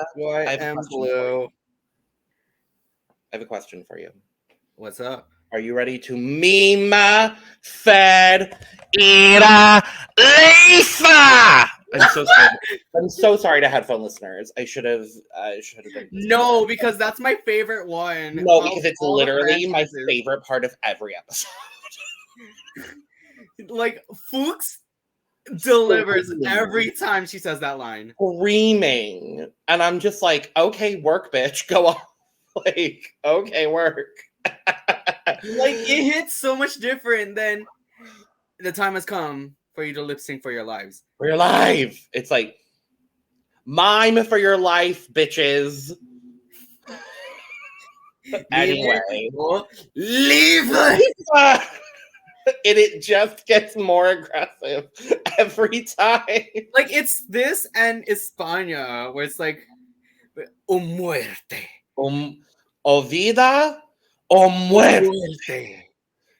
I am blue. I have a question for you. What's up? Are you ready to meme fed Ira Leifa? I'm so sorry to headphone listeners. I should have done this. No, because that's my favorite one. No, because it's literally my favorite part of every episode. Like Fuchs delivers every time she says that line. Screaming. And I'm just like, okay, work, bitch. Go on. Like, okay, work. Like, it hits so much different than the time has come for you to lip sync for your lives. For your life. It's like, mime for your life, bitches. Anyway. Leave And it just gets more aggressive every time. Like, it's this and España, where it's like, o muerte. O vida o muerte.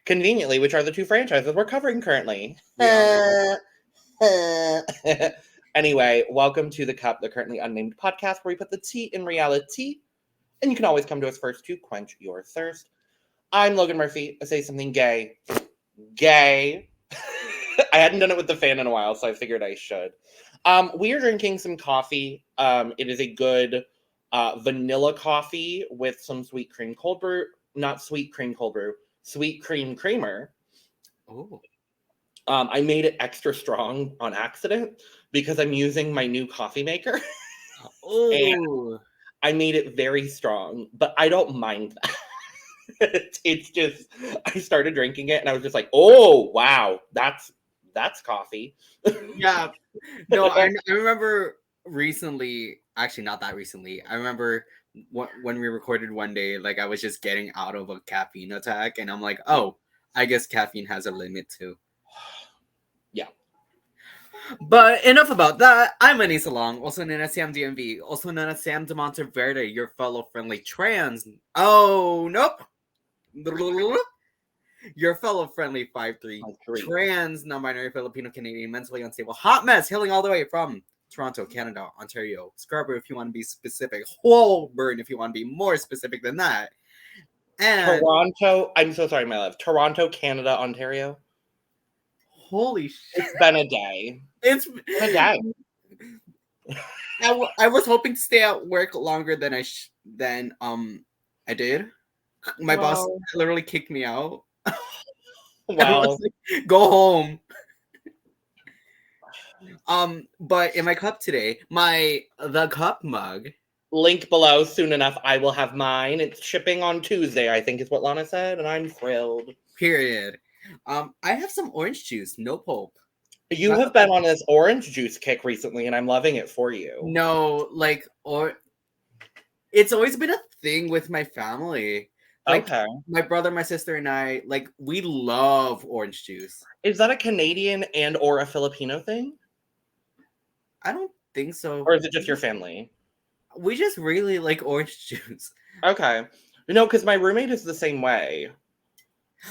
Conveniently, which are the two franchises we're covering currently. Anyway, welcome to The Cup, the Currently Unnamed Podcast, where we put the tea in reality. And you can always come to us first to quench your thirst. I'm Logan Murphy. I say something gay. Gay. I hadn't done it with the fan in a while, so I figured I should. We are drinking some coffee. It is a good vanilla coffee with some sweet cream cold brew. Not sweet cream cold brew. Sweet cream creamer. Oh. I made it extra strong on accident because I'm using my new coffee maker. Oh. I made it very strong, but I don't mind that. It's just, I started drinking it and I was just like, oh, wow, that's coffee. Yeah. No, I remember recently, actually not that recently, I remember when we recorded one day, like I was just getting out of a caffeine attack and I'm like, oh, I guess caffeine has a limit too. Yeah. But enough about that. I'm Aneesa Long, also known as Sam DMV, also known as Sam de Monteverde, your fellow friendly trans. Oh, nope. Your fellow friendly 5'3" trans non-binary Filipino Canadian mentally unstable hot mess hailing all the way from Toronto, Canada, Ontario, Scarborough if you want to be specific, Holborn if you want to be more specific than that, and Toronto. I'm so sorry, my love. Toronto, Canada, Ontario. Holy shit! It's been a day. It's been a day. I was hoping to stay at work longer than I did. My boss literally kicked me out. Wow. Like, go home. But in my cup today, the cup mug. Link below soon enough. I will have mine. It's shipping on Tuesday, I think is what Lana said, and I'm thrilled. Period. I have some orange juice, no pulp. You have been on this orange juice kick recently, and I'm loving it for you. No, like, it's always been a thing with my family. Like, okay. My brother, my sister, and I, like, we love orange juice. Is that a Canadian and or a Filipino thing? I don't think so. Or is it just your family? We just really like orange juice. Okay. No, because my roommate is the same way.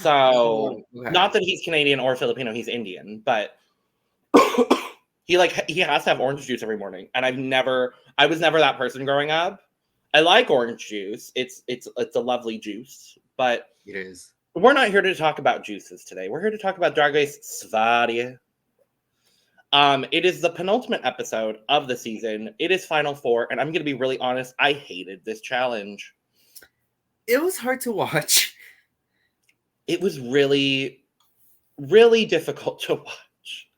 So, not that he's Canadian or Filipino, he's Indian, but he has to have orange juice every morning. And I was never that person growing up. I like orange juice. It's a lovely juice, but it is. We're not here to talk about juices today. We're here to talk about Drag Race Sverige. It is the penultimate episode of the season. It is Final Four, and I'm going to be really honest. I hated this challenge. It was hard to watch. It was really, really difficult to watch.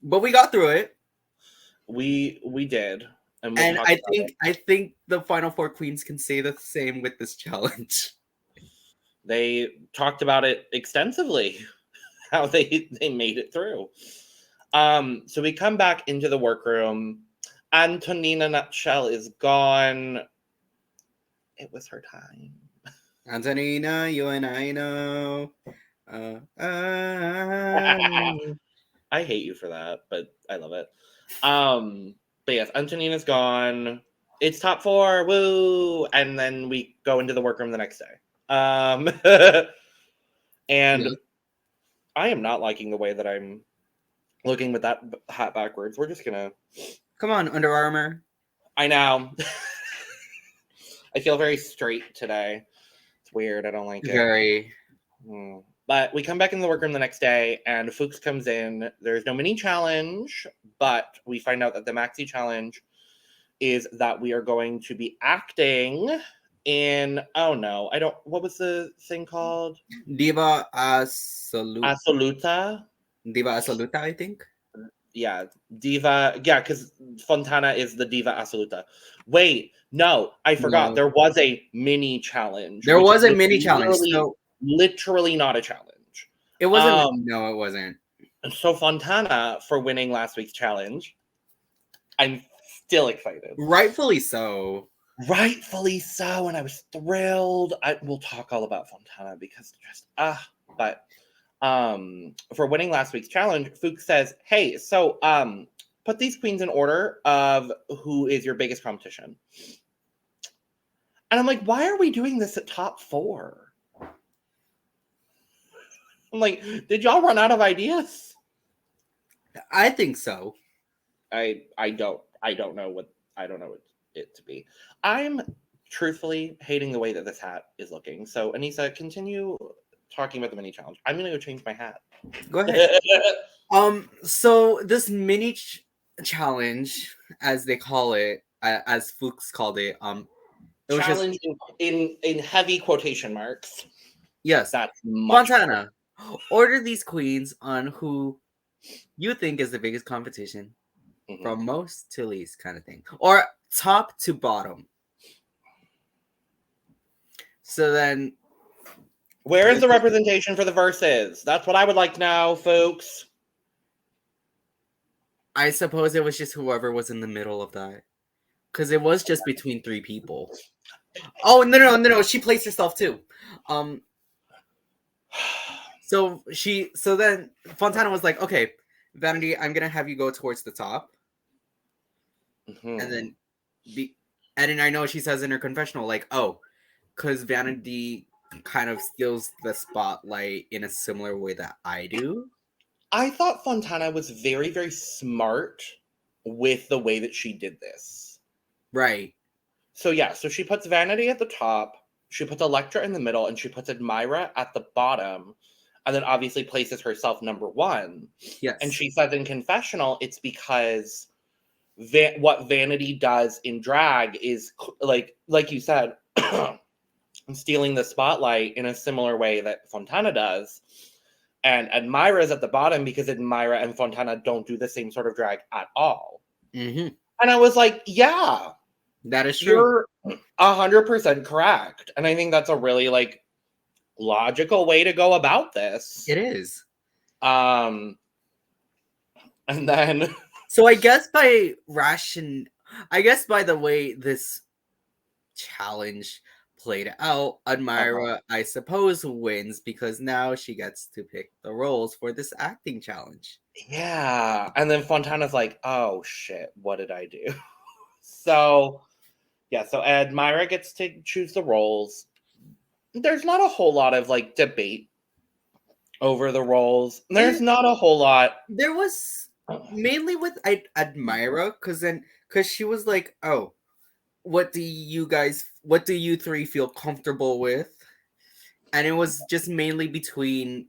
But we got through it. We did. And I think the Final Four queens can say the same with this challenge. They talked about it extensively, how they made it through. So we come back into the workroom. Antonina Nutshell is gone. It was her time. Antonina, you and I know. I hate you for that, but I love it. But yes, Antonina's gone. It's top 4, woo! And then we go into the workroom the next day. And I am not liking the way that I'm looking with that hat backwards. We're just gonna... Come on, Under Armour. I know. I feel very straight today. It's weird. I don't like it. Very. But we come back in the workroom the next day, and Fuchs comes in. There's no mini challenge, but we find out that the maxi challenge is that we are going to be acting in... Oh, no. What was the thing called? Diva Assoluta. Assoluta? Diva Assoluta, I think. Yeah, Diva. Yeah, because Fontana is the Diva Assoluta. Wait, no, I forgot. No. There was a mini challenge. There was a mini challenge. So literally not a challenge. It wasn't. No, it wasn't. So Fontana, for winning last week's challenge, I'm still excited. Rightfully so. Rightfully so, and I was thrilled. We'll talk all about Fontana because but for winning last week's challenge, Fuchs says, "Hey, so put these queens in order of who is your biggest competition." And I'm like, why are we doing this at top 4? I'm like, did y'all run out of ideas? I think so. I don't know what it to be. I'm truthfully hating the way that this hat is looking. So Aneesa, continue talking about the mini challenge. I'm gonna go change my hat. Go ahead. So this mini challenge, as they call it, as Fuchs called it, it was challenge in heavy quotation marks. Yes, that's Fontana. Order these queens on who you think is the biggest competition, from most to least, kind of thing, or top to bottom. So then, where is the representation for the verses? That's what I would like to know, folks. I suppose it was just whoever was in the middle of that, because it was just between 3 people. Oh no! She placed herself too. So then Fontana was like, "Okay, Vanity, I'm gonna have you go towards the top," and then and then I know she says in her confessional, like, "Oh, because Vanity kind of steals the spotlight in a similar way that I do." I thought Fontana was very, very smart with the way that she did this. Right. So yeah, so she puts Vanity at the top, she puts Elecktra in the middle, and she puts Admira at the bottom, and then obviously places herself number 1. Yes. And she says in confessional, it's because what Vanity does in drag is, like you said, stealing the spotlight in a similar way that Fontana does. And Admira's at the bottom because Admira and Fontana don't do the same sort of drag at all. And I was like, yeah. That is true. You're 100% correct. And I think that's a really, logical way to go about this. It is. And then... So I guess by the way this challenge played out, Admira, I suppose, wins because now she gets to pick the roles for this acting challenge. Yeah. And then Fontana's like, oh, shit, what did I do? So Admira gets to choose the roles. There's not a whole lot of, debate over the roles. There's not a whole lot. There was mainly with Admira, because she was like, oh, what do you 3 feel comfortable with? And it was just mainly between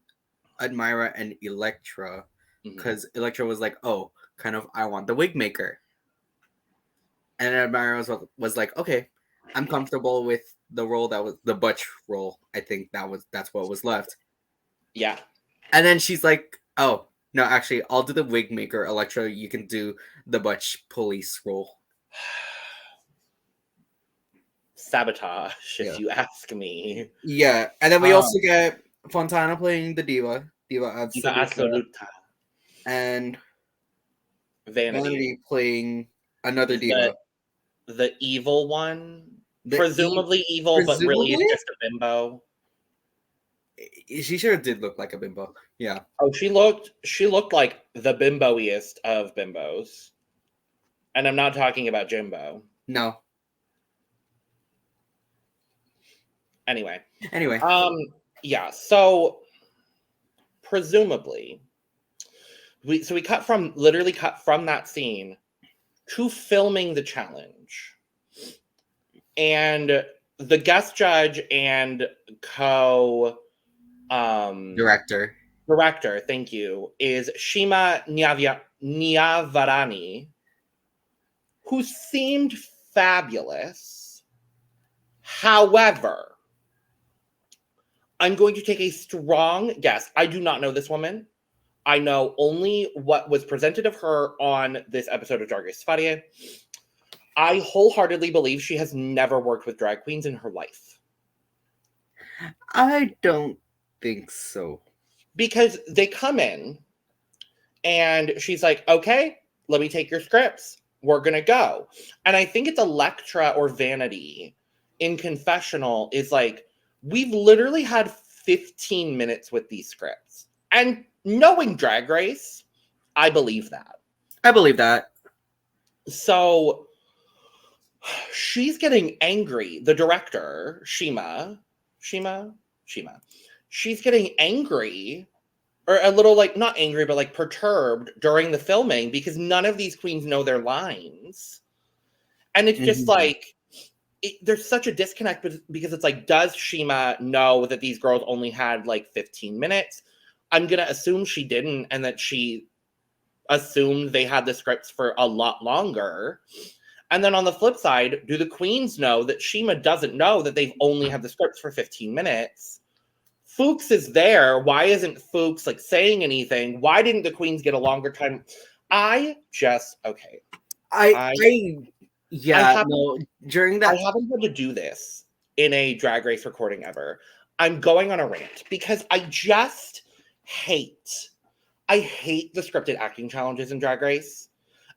Admira and Elecktra, because Elecktra was like, oh, kind of, I want the wig maker. And Admira was like, okay, I'm comfortable with the role that was the butch role. I think that's what was left. Yeah. And then she's like, oh, no, actually, I'll do the wig maker. Elecktra, you can do the butch police role. Sabotage, if you ask me. Yeah, and then we also get Fontana playing the Diva Absoluta. And Vanity playing another Diva. The evil one? Presumably evil, but really is just a bimbo. She sure did look like a bimbo. Yeah. Oh, she looked like the bimbo-iest of bimbos. And I'm not talking about Jimbo. No. Anyway. Yeah, so presumably we literally cut from that scene to filming the challenge. And the guest judge and director, thank you, is Shima Nyavarani, who seemed fabulous. However, I'm going to take a strong guess. I do not know this woman. I know only what was presented of her on this episode of Drag Race Sverige. I wholeheartedly believe she has never worked with drag queens in her life. I don't think so. Because they come in and she's like, okay, let me take your scripts. We're going to go. And I think it's Elecktra or Vanity in Confessional is like, we've literally had 15 minutes with these scripts. And knowing Drag Race, I believe that. I believe that. So she's getting angry. The director, Shima. She's getting angry, or a little like, not angry, but like perturbed during the filming because none of these queens know their lines. And it's just like, there's such a disconnect because it's like, does Shima know that these girls only had like 15 minutes? I'm going to assume she didn't, and that she assumed they had the scripts for a lot longer. And then on the flip side, do the queens know that Shima doesn't know that they've only had the scripts for 15 minutes? Fuchs is there. Why isn't Fuchs like saying anything? Why didn't the queens get a longer time? During that, I haven't had to do this in a Drag Race recording ever. I'm going on a rant because I hate the scripted acting challenges in Drag Race.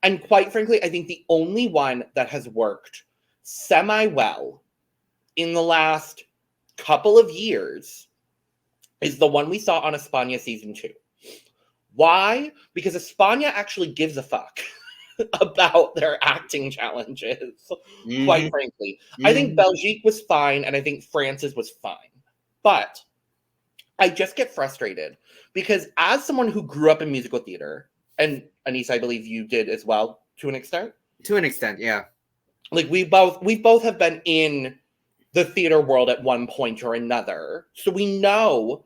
And quite frankly, I think the only one that has worked semi-well in the last couple of years is the one we saw on España season 2. Why? Because España actually gives a fuck about their acting challenges, quite frankly. I think Belgique was fine, and I think France's was fine. But I just get frustrated because as someone who grew up in musical theater, and Aneesa, I believe you did as well, to an extent. To an extent, yeah. Like we both have been in the theater world at one point or another, so we know.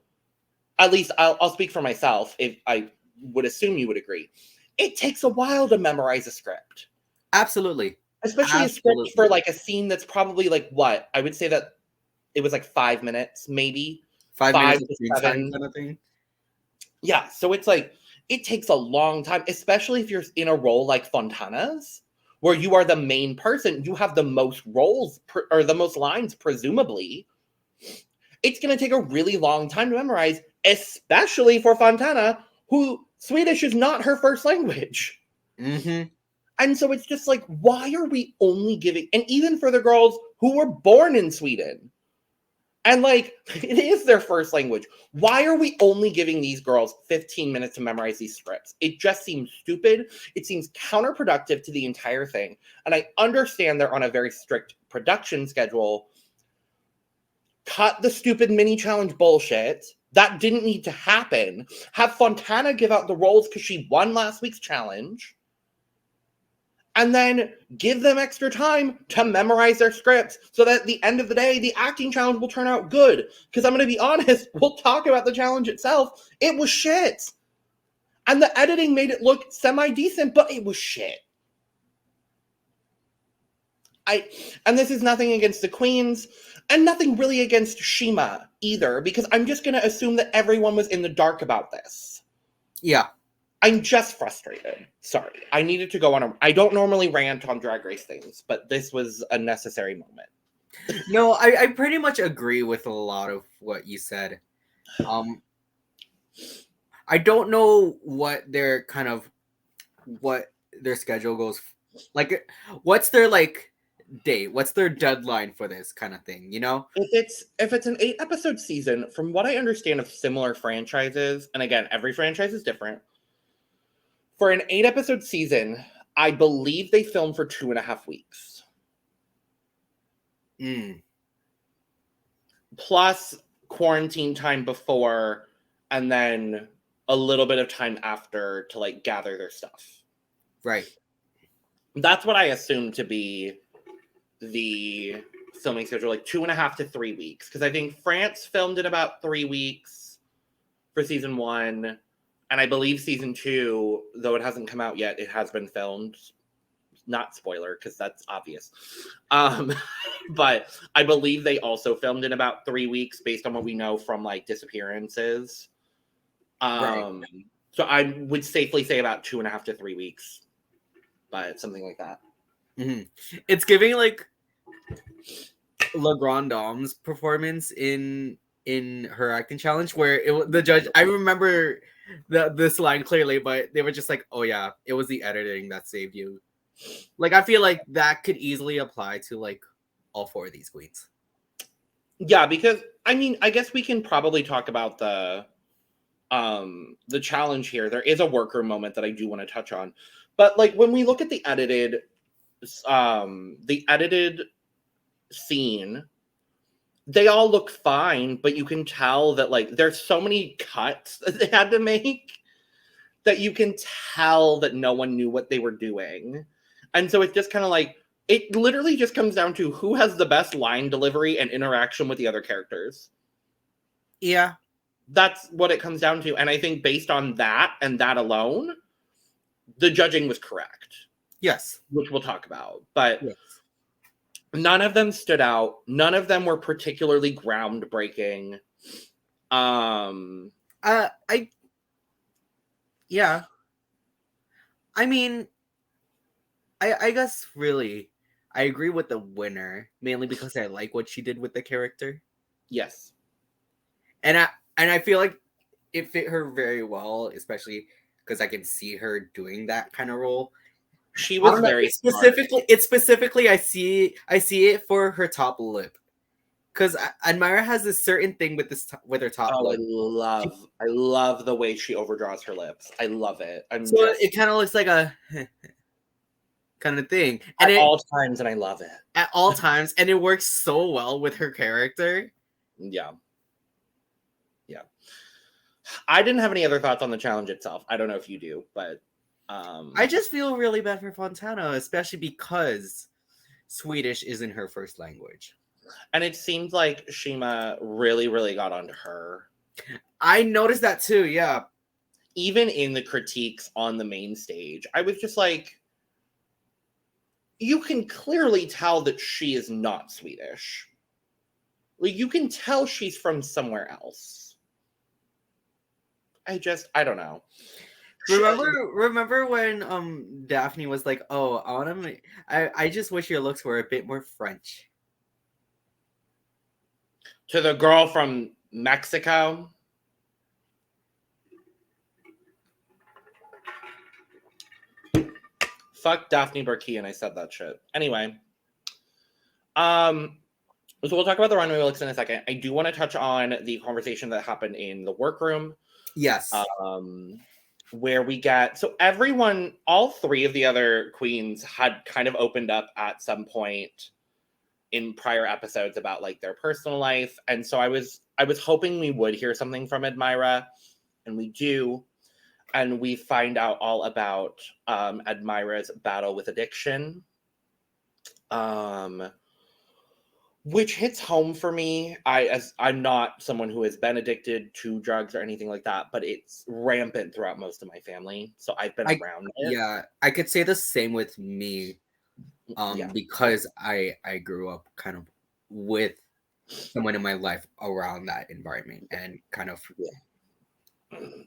At least I'll speak for myself. If I would assume you would agree, it takes a while to memorize a script. Absolutely, especially a script for like a scene that's probably like what I would say that it was like 5 minutes, maybe 5 minutes to 7 kind of thing. Yeah, so it's like. It takes a long time, especially if you're in a role like Fontana's, where you are the main person. You have the most roles or the most lines, presumably. It's going to take a really long time to memorize, especially for Fontana, who Swedish is not her first language. And so it's just like, why are we only giving, and even for the girls who were born in Sweden, and like, it is their first language. Why are we only giving these girls 15 minutes to memorize these scripts? It just seems stupid. It seems counterproductive to the entire thing. And I understand they're on a very strict production schedule. Cut the stupid mini challenge bullshit. That didn't need to happen. Have Fontana give out the roles because she won last week's challenge. And then give them extra time to memorize their scripts so that at the end of the day, the acting challenge will turn out good. Because I'm going to be honest, we'll talk about the challenge itself. It was shit. And the editing made it look semi-decent, but it was shit. And this is nothing against the queens, and nothing really against Shima either, because I'm just going to assume that everyone was in the dark about this. Yeah. I'm just frustrated. Sorry. I needed to go on I don't normally rant on Drag Race things, but this was a necessary moment. No, I pretty much agree with a lot of what you said. I don't know what their schedule goes like. What's their like date? What's their deadline for this kind of thing? You know, if it's an 8-episode season, from what I understand of similar franchises, and again, every franchise is different. For an 8-episode season, I believe they film for 2.5 weeks. Plus quarantine time before, and then a little bit of time after to like gather their stuff. Right. That's what I assume to be the filming schedule, like 2.5 to 3 weeks. Because I think France filmed in about 3 weeks for season 1. And I believe season 2, though it hasn't come out yet, it has been filmed. Not spoiler, because that's obvious. But I believe they also filmed in about 3 weeks based on what we know from like disappearances. Right. So I would safely say about 2.5 to 3 weeks, but something like that. Mm-hmm. It's giving like La Grande Dame's performance in her acting challenge, where the judge. I remember this line clearly, but they were just like, "Oh yeah, it was the editing that saved you." Like I feel like that could easily apply to like all 4 of these queens. Yeah, because I mean, I guess we can probably talk about the challenge here. There is a workroom moment that I do want to touch on. But like when we look at the edited scene, they all look fine, but you can tell that like there's so many cuts that they had to make that you can tell that no one knew what they were doing. And so it's just kind of like, it literally just comes down to who has the best line delivery and interaction with the other characters. Yeah. That's what it comes down to. And I think based on that and that alone, the judging was correct. Yes. Which we'll talk about. But yes. None of them stood out. None of them were particularly groundbreaking. Yeah. I mean, I guess really I agree with the winner, mainly because I like what she did with the character. Yes. And I feel like it fit her very well, especially because I can see her doing that kind of role. She was very specifically. It's specifically I see it for her top lip, because Admira has a certain thing with her top lip. I love the way she overdraws her lips. I love it. It kind of looks like a kind of thing, and at all times, and I love it at all times, and it works so well with her character. Yeah. I didn't have any other thoughts on the challenge itself. I don't know if you do, but I just feel really bad for Fontana, especially because Swedish isn't her first language. And it seemed like Shima really, really got onto her. I noticed that too, yeah. Even in the critiques on the main stage, I was just like, you can clearly tell that she is not Swedish. Like, you can tell she's from somewhere else. I don't know. Remember when Daphne was like, "Oh, I just wish your looks were a bit more French." To the girl from Mexico. Fuck Daphne Burke, and I said that shit. Anyway. So we'll talk about the runway looks in a second. I do want to touch on the conversation that happened in the workroom. Yes. Where we get, so everyone, all 3 of the other queens had kind of opened up at some point in prior episodes about like their personal life. And so I was hoping we would hear something from Admira, and we do. And we find out all about Admira's battle with addiction. Which hits home for me. I'm not someone who has been addicted to drugs or anything like that, but it's rampant throughout most of my family. So I've been around it. Yeah, I could say the same with me. Because I grew up kind of with someone in my life around that environment, and kind of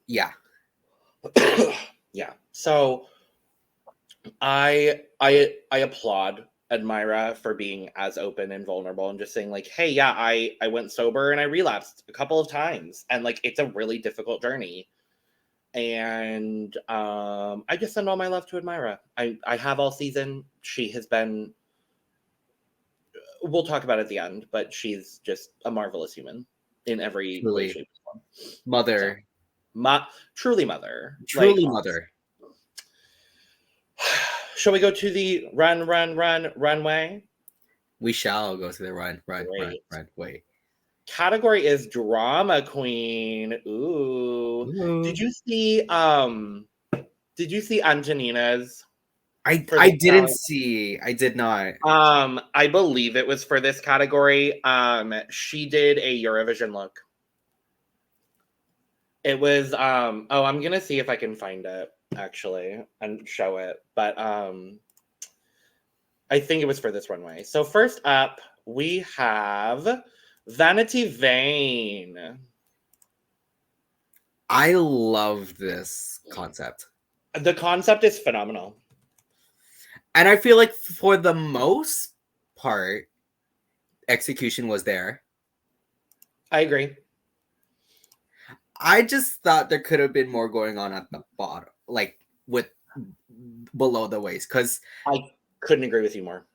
yeah. So I applaud Admira for being as open and vulnerable and just saying like, hey, yeah, I went sober and I relapsed a couple of times, and like it's a really difficult journey. And I just send all my love to Admira. I have all season. She has been, we'll talk about it at the end, but she's just a marvelous human in every way, shape, form. Mother. Truly mother. Truly mother. Shall we go to the runway? We shall go to the runway. category is drama queen. Ooh. Did you see Antonina's? I did not. I believe it was for this category. She did a Eurovision look. It was I'm gonna see if I can find it actually and show it. But I think it was for this runway. So first up, we have Vanity Vain. I love this concept. The concept is phenomenal. And I feel like for the most part, execution was there. I agree. I just thought there could have been more going on at the bottom, like with below the waist, because I couldn't agree with you more.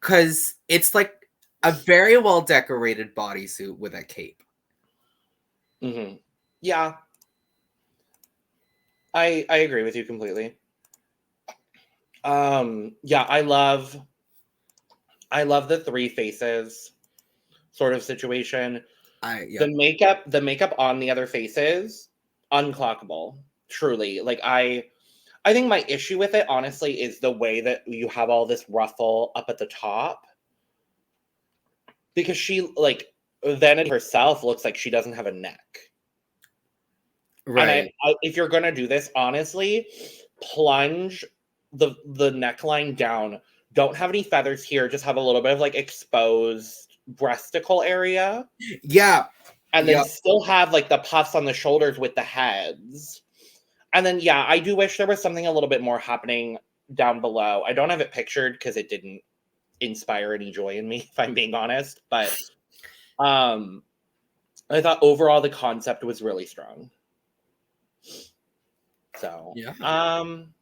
Because it's like a very well decorated bodysuit with a cape. Mm-hmm. Yeah, I agree with you completely. Yeah, I love the three faces sort of situation. Yeah. The makeup on the other faces, unclockable. Truly. Like I think my issue with it, honestly, is the way that you have all this ruffle up at the top. Because she, like, Vanity herself looks like she doesn't have a neck. Right. And if you're gonna do this, honestly, plunge the neckline down. Don't have any feathers here. Just have a little bit of like exposed breasticle area. Yeah. And then still have like the puffs on the shoulders with the heads. And then, yeah, I do wish there was something a little bit more happening down below. I don't have it pictured because it didn't inspire any joy in me, if I'm being honest. But I thought overall the concept was really strong. So, yeah. I'm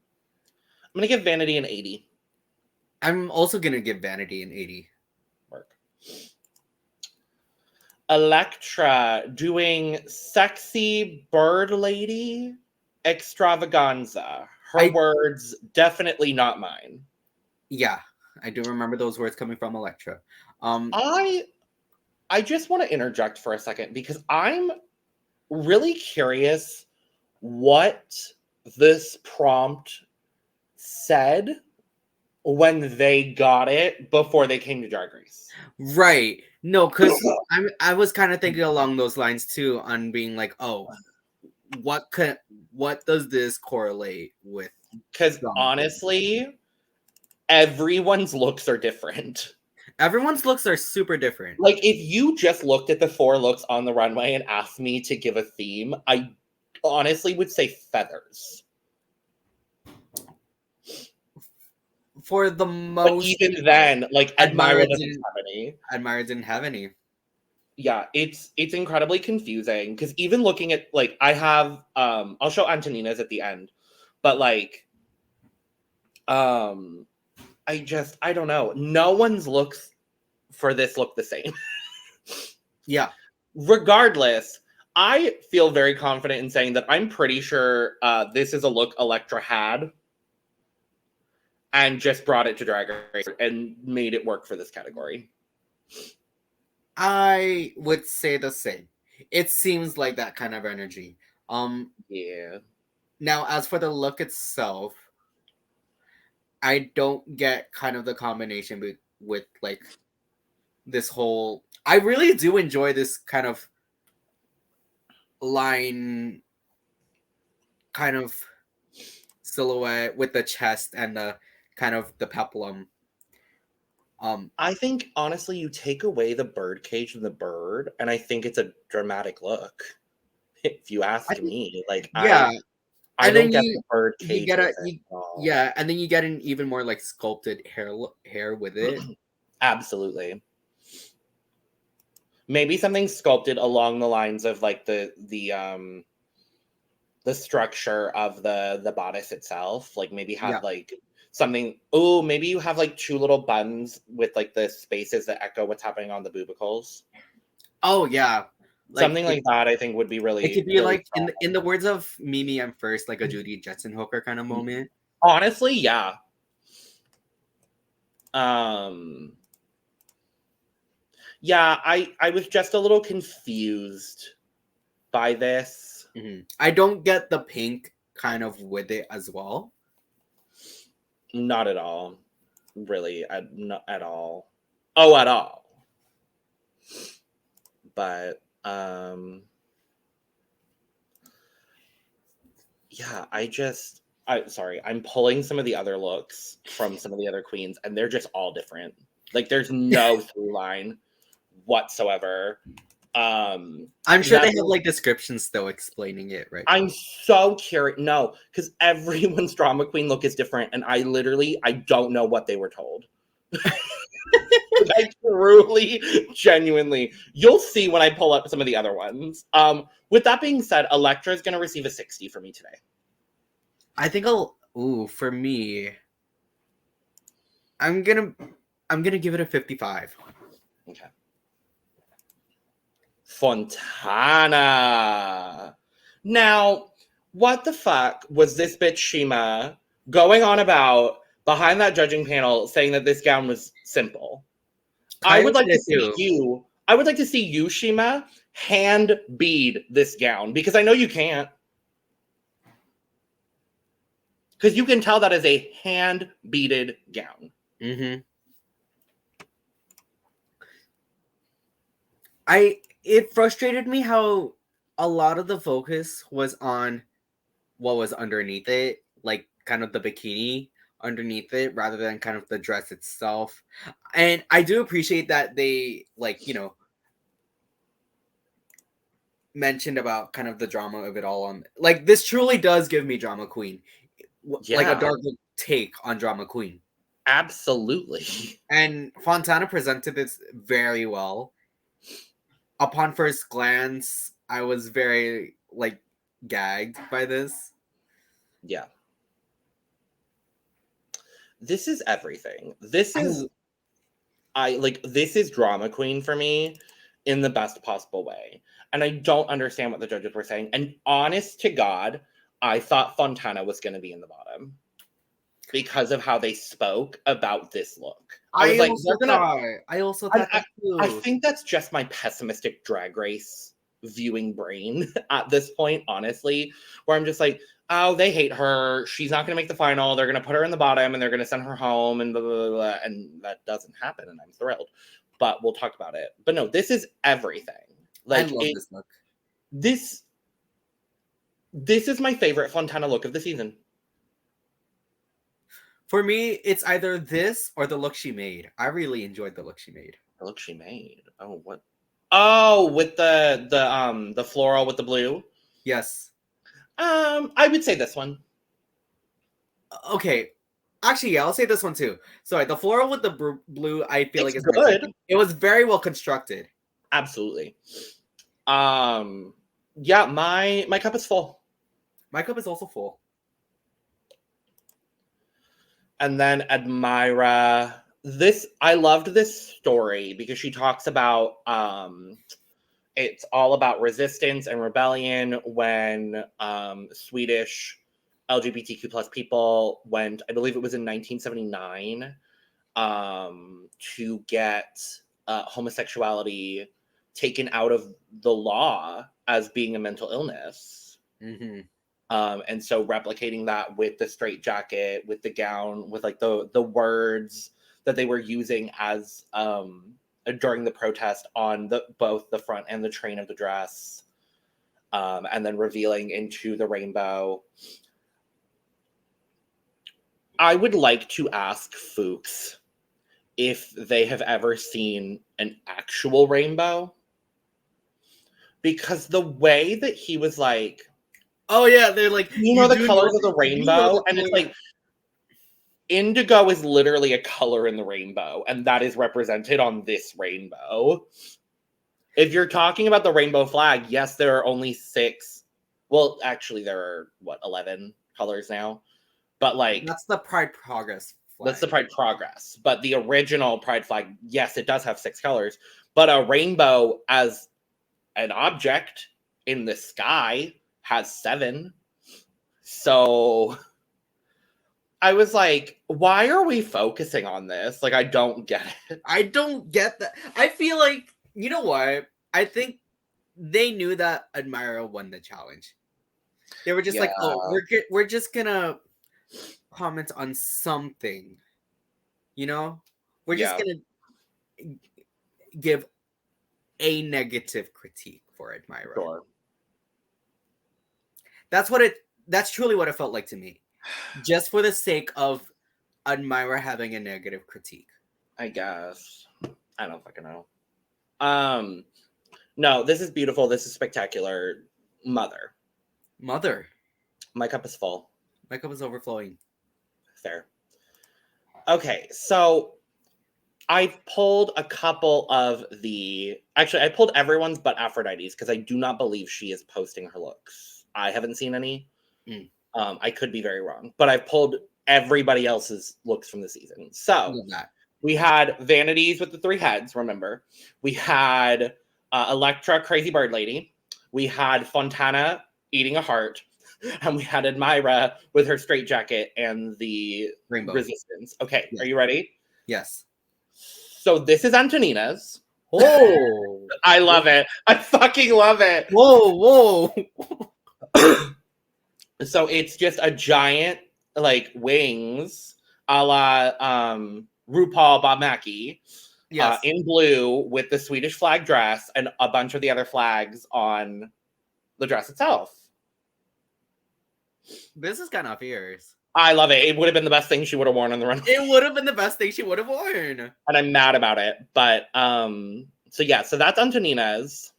going to give Vanity an 80. I'm also going to give Vanity an 80. Work. Elecktra doing Sexy Bird Lady Extravaganza. Her words, definitely not mine. Yeah, I do remember those words coming from Elecktra. I just want to interject for a second because I'm really curious what this prompt said when they got it before they came to Drag Race. Right. No, because I was kind of thinking along those lines too, on being like, oh, what does this correlate with? Because honestly, everyone's looks are different. Everyone's looks are super different. Like, if you just looked at the 4 looks on the runway and asked me to give a theme, I honestly would say feathers. For the most, but even then, like Admira didn't have any. Yeah, it's incredibly confusing because even looking at like I have I'll show Antonina's at the end, but like I don't know. No one's looks for this look the same. Yeah. Regardless, I feel very confident in saying that I'm pretty sure this is a look Elecktra had and just brought it to Drag Race and made it work for this category. I would say the same. It seems like that kind of energy. Yeah. Now, as for the look itself, I don't get kind of the combination with like this whole. I really do enjoy this kind of line, kind of silhouette with the chest and the kind of the peplum. I think honestly, you take away the bird cage and the bird, and I think it's a dramatic look. If you ask me, like yeah, I don't get the bird cage. Yeah, and then you get an even more like sculpted hair with it. Absolutely. Maybe something sculpted along the lines of like the structure of the bodice itself. Like maybe have like something. Oh, maybe you have like 2 little buns with like the spaces that echo what's happening on the boobicles. Oh yeah. Like, something like that, I think, would be really. It could be really like in the words of Mimi and First, like a Judy Jetson Hooker kind of moment. Honestly, yeah. Yeah, I was just a little confused by this. Mm-hmm. I don't get the pink kind of with it as well. Not at all. Really, not at all. Oh, at all. But yeah, I'm pulling some of the other looks from some of the other queens, and they're just all different. Like, there's no through line whatsoever. I'm sure they have like descriptions though explaining it, right? I'm so curious. No, because everyone's drama queen look is different, and I don't know what they were told. I truly, genuinely, you'll see when I pull up some of the other ones. With that being said, Elecktra is going to receive a 60 for me today. I think for me, I'm gonna give it a 55. Okay. Fontana. Now, what the fuck was this bitch Shima going on about behind that judging panel saying that this gown was simple? I would like to see you, Shima, hand bead this gown, because I know you can't. Because you can tell that is a hand beaded gown. Mm-hmm. It frustrated me how a lot of the focus was on what was underneath it, like kind of the bikini underneath it, rather than kind of the dress itself. And I do appreciate that they, like, you know, mentioned about kind of the drama of it all. On like, this truly does give me drama queen, like a dark take on drama queen. Absolutely. And Fontana presented this very well. Upon first glance, I was very like gagged by this. Yeah. This is everything. This is drama queen for me in the best possible way. And I don't understand what the judges were saying. And honest to God, I thought Fontana was going to be in the bottom because of how they spoke about this look. I also thought that too. I think that's just my pessimistic Drag Race viewing brain at this point, honestly, where I'm just like, oh, they hate her. She's not going to make the final. They're going to put her in the bottom and they're going to send her home and blah, blah, blah, blah. And that doesn't happen. And I'm thrilled. But we'll talk about it. But no, this is everything. Like, I love this look. This is my favorite Fontana look of the season. For me, it's either this or the look she made. I really enjoyed the look she made. The look she made? Oh, what? Oh, with the floral with the blue? Yes. I would say this one. Okay. Actually, yeah, I'll say this one too. Sorry, the floral with the blue, I feel like it's good. It was very well constructed. Absolutely. Yeah, my cup is full. My cup is also full. And then Admira. I loved this story because she talks about it's all about resistance and rebellion when Swedish LGBTQ plus people went, I believe it was in 1979, to get homosexuality taken out of the law as being a mental illness. Mm-hmm. And so replicating that with the straitjacket, with the gown, with like the words that they were using as during the protest on both the front and the train of the dress, and then revealing into the rainbow. I would like to ask Fuchs if they have ever seen an actual rainbow, because the way that he was like, oh yeah, they're like, the colors of the rainbow, and it's like, indigo is literally a color in the rainbow, and that is represented on this rainbow. If you're talking about the rainbow flag, yes, there are only 6. Well, actually, there are 11 colors now, but like, that's the Pride Progress flag. That's the Pride Progress, but the original Pride flag, yes, it does have 6 colors, but a rainbow as an object in the sky has 7. So I was like, why are we focusing on this? Like, I don't get it. I don't get that. I feel like You know what? I think they knew that Admira won the challenge. They were just like, oh, we're just gonna comment on something. You know? We're just gonna give a negative critique for Admira. Sure. That's truly what it felt like to me. Just for the sake of Admira having a negative critique. I guess. I don't fucking know. No, this is beautiful. This is spectacular. Mother. My cup is full. My cup is overflowing. Fair. Okay, so I pulled a couple of actually, I pulled everyone's but Aphrodite's because I do not believe she is posting her looks. I haven't seen any. I could be very wrong, but I've pulled everybody else's looks from the season. So we had Vanity's with the 3 heads, remember? We had Elecktra, Crazy Bird Lady. We had Fontana eating a heart. And we had Admira with her straitjacket and the rainbow resistance. Okay, Are you ready? Yes. So this is Antonina's. Oh, I love it. I fucking love it. Whoa. So it's just a giant, like, wings a la RuPaul Bob Mackie. Yes. In blue with the Swedish flag dress and a bunch of the other flags on the dress itself. This is kind of fierce. I love it. It would have been the best thing she would have worn on the runway. It would have been the best thing she would have worn. And I'm mad about it. But, so that's Antonina's.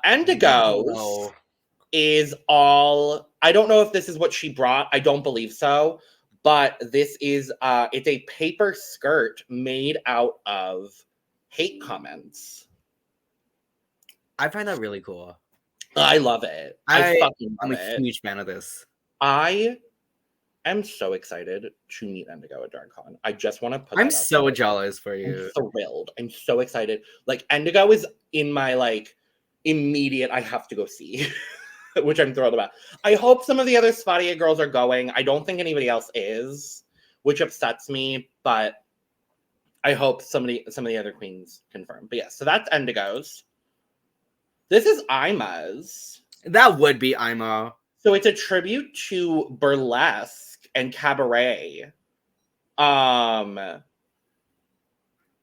Indigo's is all, I don't know if this is what she brought. I don't believe so. But this is, it's a paper skirt made out of hate comments. I find that really cool. I love it. I fucking love it. I'm a huge fan of this. I am so excited to meet Indigo at DragCon. I just want to put I'm so jealous for you. I'm thrilled. I'm so excited. Like, Indigo is in my, like, immediate I have to go see, which I'm thrilled about. I hope some of the other Spadia girls are going. I don't think anybody else is, which upsets me, but I hope some of the other queens confirm. But yeah, so that's Indigo's. This is Ima's. That would be Ima. So it's a tribute to burlesque and cabaret.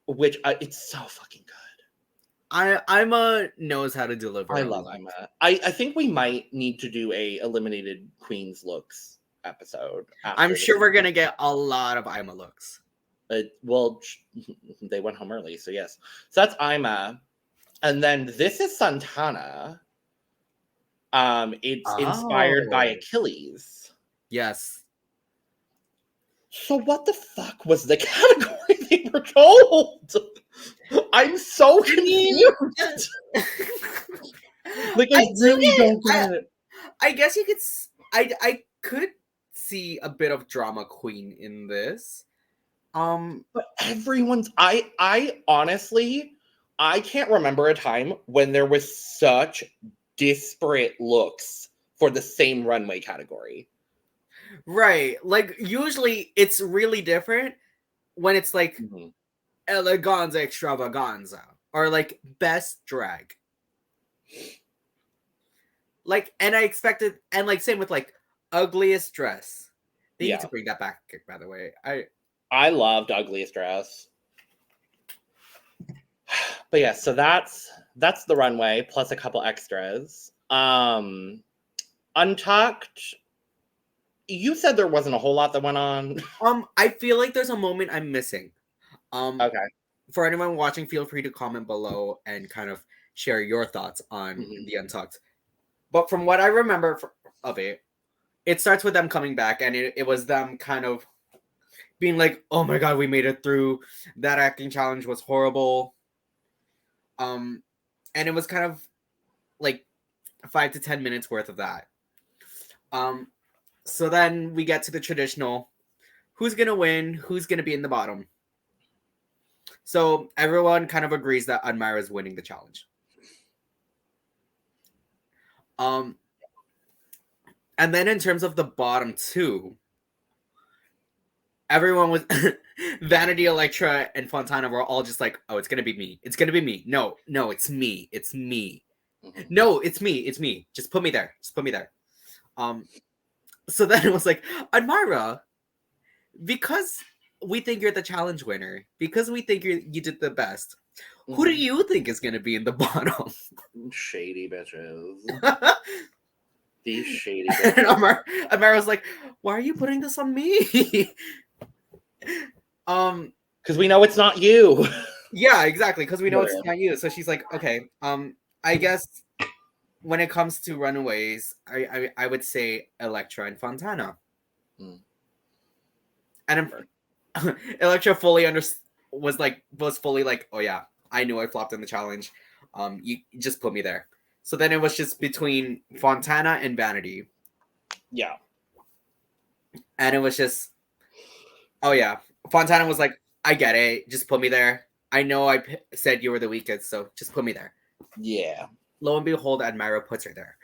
Which it's so fucking good. Ima knows how to deliver. I love Ima. I think we might need to do a eliminated queens looks episode. I'm sure we're gonna get a lot of Ima looks. Well, they went home early, so yes. So that's Ima. And then this is Santana. It's inspired by Achilles. Yes. So what the fuck was the category they were told? I'm so confused. Like, I really don't get it. I guess you could. I could see a bit of drama queen in this. But everyone's. I honestly. I can't remember a time when there was such disparate looks for the same runway category. Right. Like, usually it's really different when it's like eleganza extravaganza or like best drag. Like, and I expected, and like same with like ugliest dress. They need to bring that back, by the way. I loved ugliest dress. But yeah, so that's the runway plus a couple extras. Untucked. You said there wasn't a whole lot that went on. I feel like there's a moment I'm missing. Okay. For anyone watching, feel free to comment below and kind of share your thoughts on the Untucked. But from what I remember of it, it starts with them coming back, and it was them kind of being like, "Oh my god, we made it through. That acting challenge was horrible." And it was kind of like 5 to 10 minutes worth of that. So then we get to the traditional, who's gonna win, who's gonna be in the bottom. So everyone kind of agrees that Admira is winning the challenge. And then in terms of the bottom two, everyone was Vanity, Elecktra, and Fontana were all just like, oh, it's gonna be me. It's gonna be me. No, it's me. It's me. Mm-hmm. No, it's me. It's me. Just put me there. Just put me there. So then it was like, Admira, because we think you're the challenge winner, because we think you did the best, who do you think is gonna be in the bottom? Shady bitches. These shady bitches. Admira was like, why are you putting this on me? Because we know it's not you. Yeah, exactly. Because we know it's not you. So she's like, okay. I guess when it comes to runaways, I would say Elecktra and Fontana. And Elecktra was fully like, oh yeah, I knew I flopped in the challenge. You just put me there. So then it was just between Fontana and Vanity. Yeah. And it was just, oh yeah. Fontana was like, I get it. Just put me there. I know I said you were the weakest, so just put me there. Yeah. Lo and behold, Admira puts her there.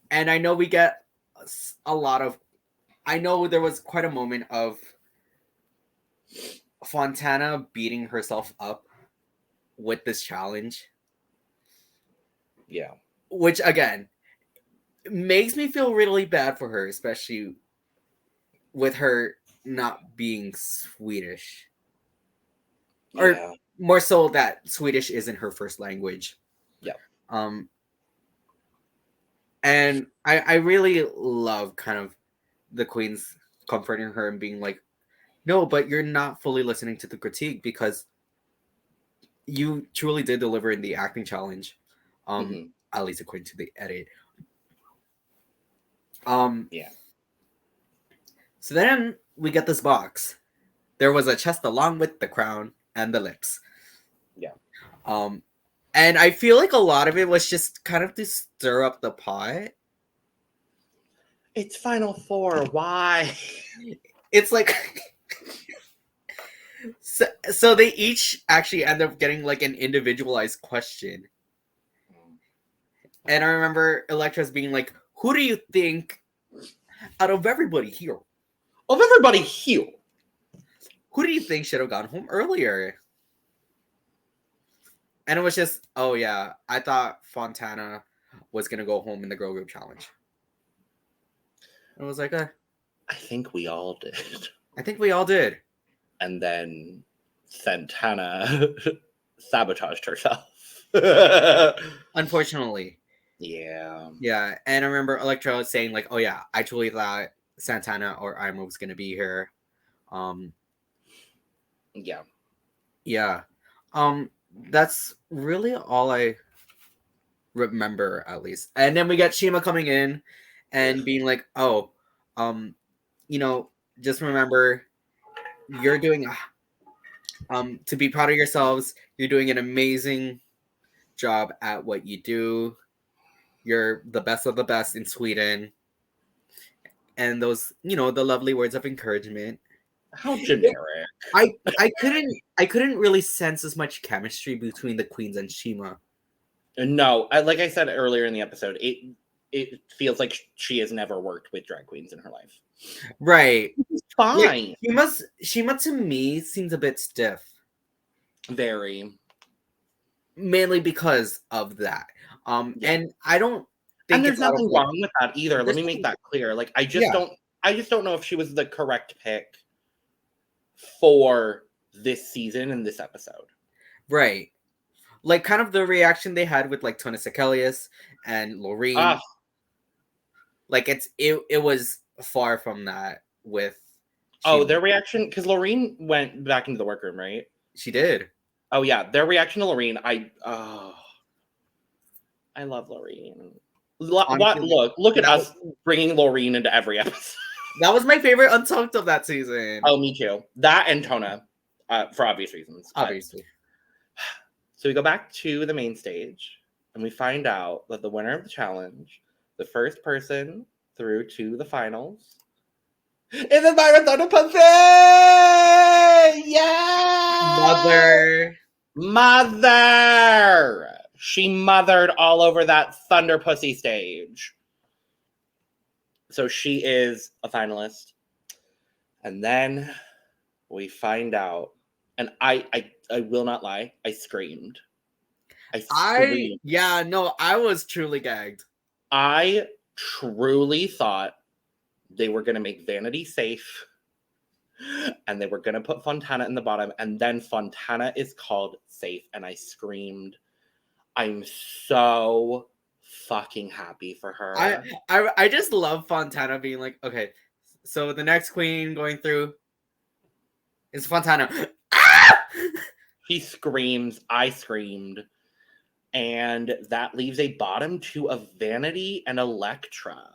And I know we get a lot of... I know there was quite a moment of Fontana beating herself up with this challenge. Yeah. Which, again, makes me feel really bad for her, especially with her not being Swedish. Yeah. Or more so that Swedish isn't her first language. Yeah. And I really love kind of the queens comforting her and being like, no, but you're not fully listening to the critique because you truly did deliver in the acting challenge. At least according to the edit. Yeah. So then we get this box. There was a chest along with the crown and the lips. Yeah. And I feel like a lot of it was just kind of to stir up the pot. It's Final Four. Why? It's like... so they each actually end up getting like an individualized question. And I remember Electra's being like, who do you think out of everybody here? Of everybody here. Who do you think should have gone home earlier? And it was just, oh yeah, I thought Fontana was going to go home in the girl group challenge. And I was like, I think we all did. I think we all did. And then Fontana sabotaged herself. Unfortunately. Yeah. Yeah. And I remember Elecktra saying like, oh yeah, I truly thought Santana or Ima was going to be here. Yeah. Yeah. That's really all I remember, at least. And then we get Shima coming in and being like, oh, just remember you're doing to be proud of yourselves. You're doing an amazing job at what you do. You're the best of the best in Sweden. And those, the lovely words of encouragement. How generic. I couldn't really sense as much chemistry between the queens and Shima. No, like I said earlier in the episode, it feels like she has never worked with drag queens in her life. Right. It's fine. Like, Shima to me seems a bit stiff. Very. Mainly because of that. Yeah. And I don't think and there's nothing wrong with that either. Let me make that clear. Like I just don't know if she was the correct pick for this season and this episode. Right. Like kind of the reaction they had with like Tona Sekelius and Loreen. Like it was far from that with their reaction, because Loreen went back into the workroom, right? She did. Oh yeah, their reaction to Loreen, I love Loreen. Look at us bringing Loreen into every episode. That was my favorite Untucked of that season. Oh, me too. That and Tona, for obvious reasons. Obviously. So we go back to the main stage, and we find out that the winner of the challenge, the first person through to the finals, is Admira Thunderpussy! Yeah! Mother! She mothered all over that Thunderpussy stage. So she is a finalist. And then we find out, and I will not lie, I screamed. I was truly gagged. I truly thought they were going to make Vanity safe and they were going to put Fontana in the bottom, and then Fontana is called safe, and I screamed. I'm so fucking happy for her. I just love Fontana being like, okay, so the next queen going through is Fontana. She screams, I screamed, and that leaves a bottom two of Vanity and Elecktra.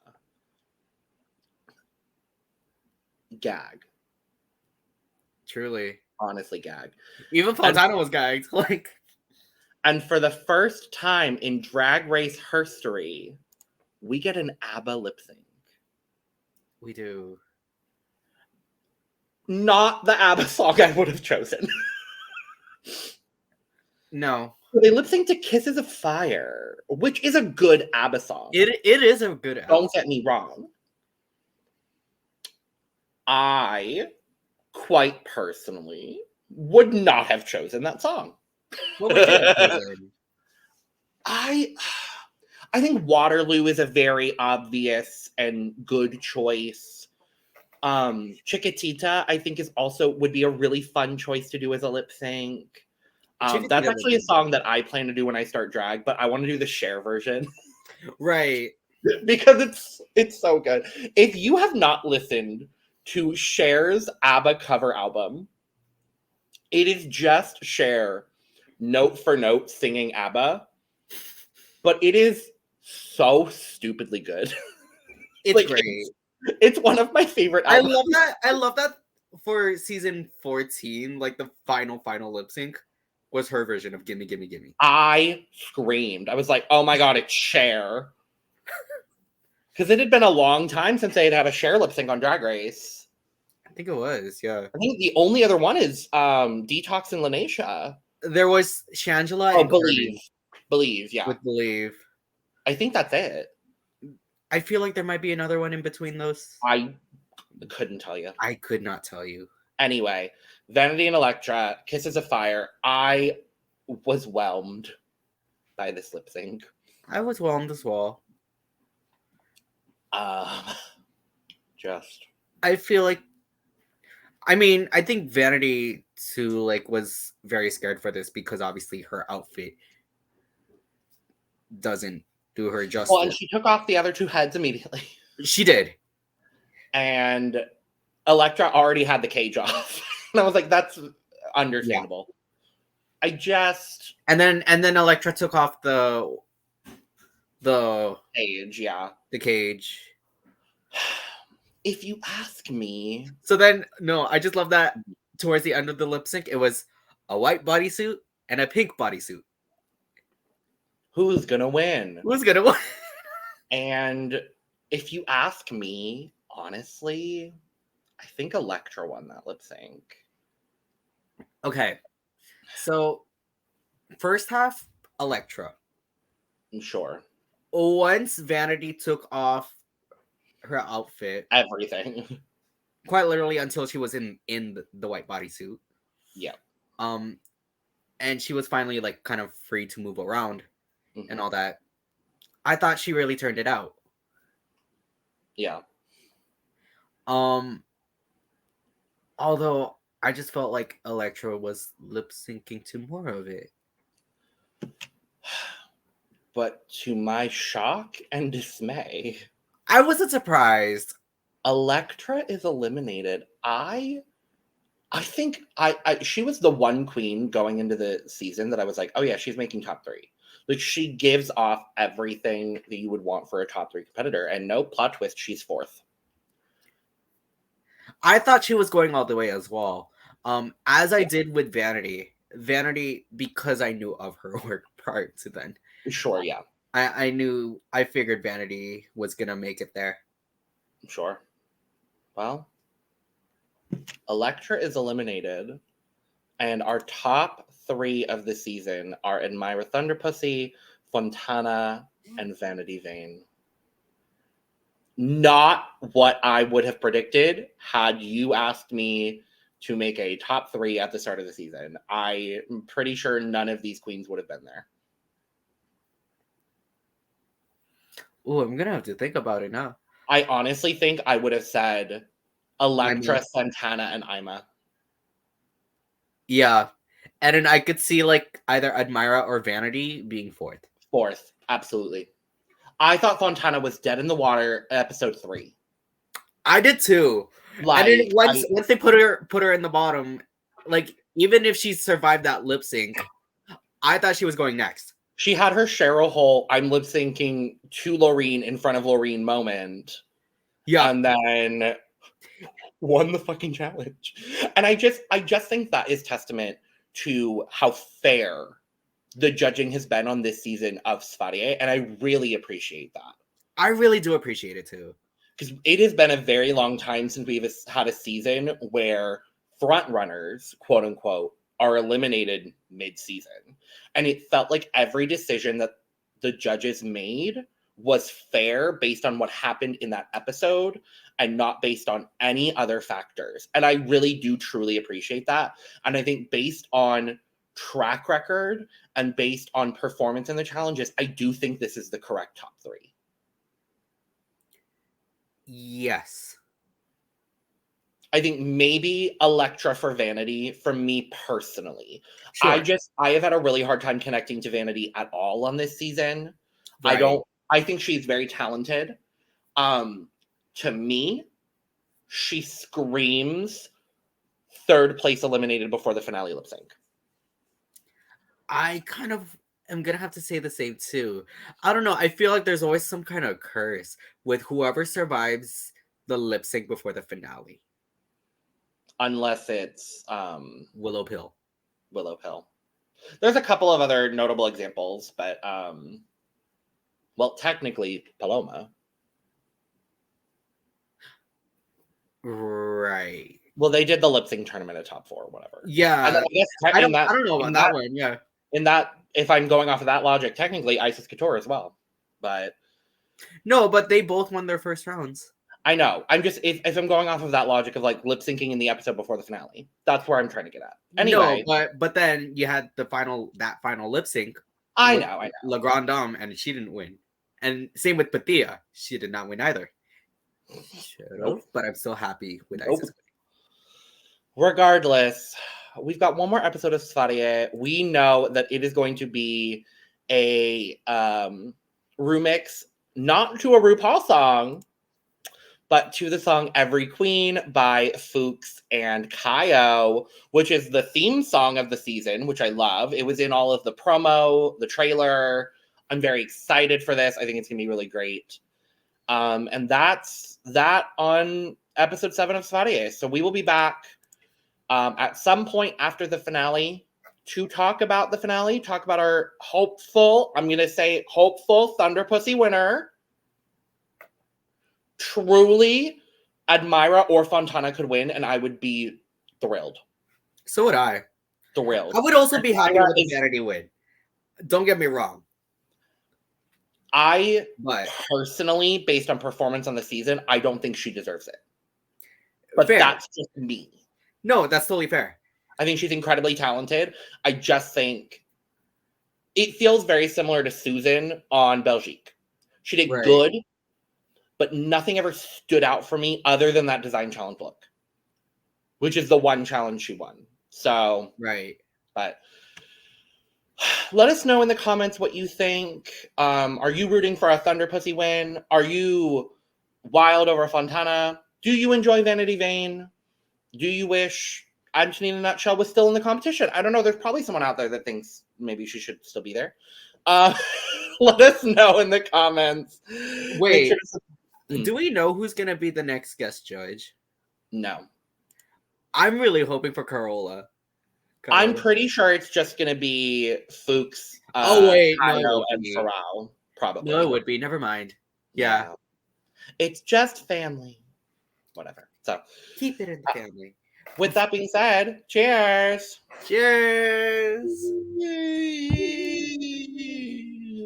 Gag. Truly. Honestly, gag. Even Fontana was gagged. Like, and for the first time in Drag Race history, we get an ABBA lip sync. We do. Not the ABBA song I would have chosen. No. They lip sync to Kisses of Fire, which is a good ABBA song. It is a good ABBA Don't get me wrong. I, quite personally, would not have chosen that song. What would you have chosen? I think Waterloo is a very obvious and good choice. Chiquitita, I think, would be a really fun choice to do as a lip sync. That's actually a song that I plan to do when I start drag, but I want to do the Cher version. Right. Because it's so good. If you have not listened to Cher's ABBA cover album, it is just Cher note for note singing ABBA, but it is so stupidly good. It's like, great. It's one of my favorite albums. I love that for season 14, like the final lip sync was her version of Gimme Gimme Gimme. I screamed. I was like, oh my god, it's Cher. Because it had been a long time since they had a Cher lip sync on Drag Race. I think it was, yeah. I think the only other one is Detox and Lanesha. There was Shangela and Believe. Believe, yeah. With Believe. I think that's it. I feel like there might be another one in between those. I couldn't tell you. I could not tell you. Anyway, Vanity and Elecktra, Kisses of Fire. I was whelmed by this lip sync. I was whelmed as well. Just. I feel like, I mean, I think Vanity too, like, was very scared for this because obviously her outfit doesn't do her justice. Well, and she took off the other two heads immediately. She did. And Elecktra already had the cage off. And I was like, that's understandable. Yeah. And then Elecktra took off the cage, yeah. The cage. If you ask me. So then, no, I just love that towards the end of the lip sync, it was a white bodysuit and a pink bodysuit. Who's gonna win? Who's gonna win? And if you ask me, honestly, I think Elecktra won that lip sync. Okay. So, first half, Elecktra. Sure. Once Vanity took off her outfit, everything, quite literally until she was in the white bodysuit. Yeah. And she was finally like kind of free to move around and all that. I thought she really turned it out. Yeah. Although I just felt like Elecktra was lip syncing to more of it. But to my shock and dismay, I wasn't surprised. Elecktra is eliminated. I think she was the one queen going into the season that I was like, oh yeah, she's making top 3. Like, she gives off everything that you would want for a top 3 competitor. And no, plot twist, she's 4th. I thought she was going all the way as well. As I did with Vanity, because I knew of her work prior to then. Sure, yeah. I figured Vanity was gonna make it there. Sure. Well, Elecktra is eliminated, and our top 3 of the season are Admira Thunderpussy, Fontana, and Vanity Vain. Not what I would have predicted had you asked me to make a top 3 at the start of the season. I'm pretty sure none of these queens would have been there. Oh, I'm gonna have to think about it now. I honestly think I would have said Elecktra, Fontana, and Ima. Yeah. And then I could see like either Admira or Vanity being fourth. Fourth, absolutely. I thought Fontana was dead in the water episode 3. I did too. Like, and then once they put her in the bottom, like even if she survived that lip sync, I thought she was going next. She had her Cheryl Hole, I'm lip syncing to Loreen in front of Loreen moment. Yeah. And then won the fucking challenge. And I just think that is testament to how fair the judging has been on this season of Sverige, and I really appreciate that. I really do appreciate it too. Because it has been a very long time since we've had a season where front runners, quote unquote, are eliminated mid-season. And it felt like every decision that the judges made was fair based on what happened in that episode and not based on any other factors. And I really do truly appreciate that. And I think based on track record and based on performance in the challenges, I do think this is the correct top 3. Yes. I think maybe Elecktra for Vanity for me personally. Sure. I have had a really hard time connecting to Vanity at all on this season. Right. I think she's very talented. To me, she screams third place eliminated before the finale lip sync. I kind of am gonna have to say the same too. I don't know. I feel like there's always some kind of curse with whoever survives the lip sync before the finale. Unless it's Willow Pill. Willow Pill. There's a couple of other notable examples, but well, technically Paloma. Right. Well, they did the lip sync tournament at top 4 or whatever. Yeah. I don't know about that one. Yeah. In that, if I'm going off of that logic, technically Isis Couture as well. But no, but they both won their first rounds. I know. I'm just if I'm going off of that logic of like lip syncing in the episode before the finale. That's where I'm trying to get at. Anyway. No, but then you had that final lip sync. I know. La Grande Dame, and she didn't win. And same with Patia. She did not win either. Nope. But I'm still happy with Isis. Regardless, we've got one more episode of Sverige. We know that it is going to be a remix, not to a RuPaul song, but to the song Every Queen by Fuchs and Kaio, which is the theme song of the season, which I love. It was in all of the promo, the trailer. I'm very excited for this. I think it's going to be really great. And that's that on episode 7 of Sverige. So we will be back at some point after the finale to talk about the finale, talk about our hopeful Thunderpussy winner. Truly, Admira or Fontana could win, and I would be thrilled. So would I. Thrilled. I would also be happy with the Vanity win. Don't get me wrong. Personally, based on performance on the season, I don't think she deserves it. But fair. That's just me. No, that's totally fair. I think she's incredibly talented. I just think it feels very similar to Susan on Belgique. She did good, but nothing ever stood out for me other than that design challenge look, which is the one challenge she won. So, but let us know in the comments what you think. Are you rooting for a Thunderpussy win? Are you wild over Fontana? Do you enjoy Vanity Vain? Do you wish Antonina Nutshell was still in the competition? I don't know. There's probably someone out there that thinks maybe she should still be there. Let us know in the comments. Wait, do we know who's going to be the next guest judge? No. I'm really hoping for Carola. I'm pretty sure it's just going to be Fuchs, Kaio, and Farrell, probably. No, it would be. Never mind. Yeah. It's just family. Whatever. So keep it in the family. With that being said, cheers. Cheers.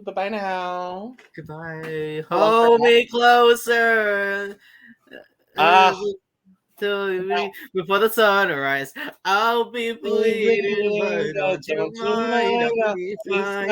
Bye-bye. Bye now. Goodbye. Hold me closer. Before the sunrise, I'll be bleeding, but don't you mind, I'll be fine.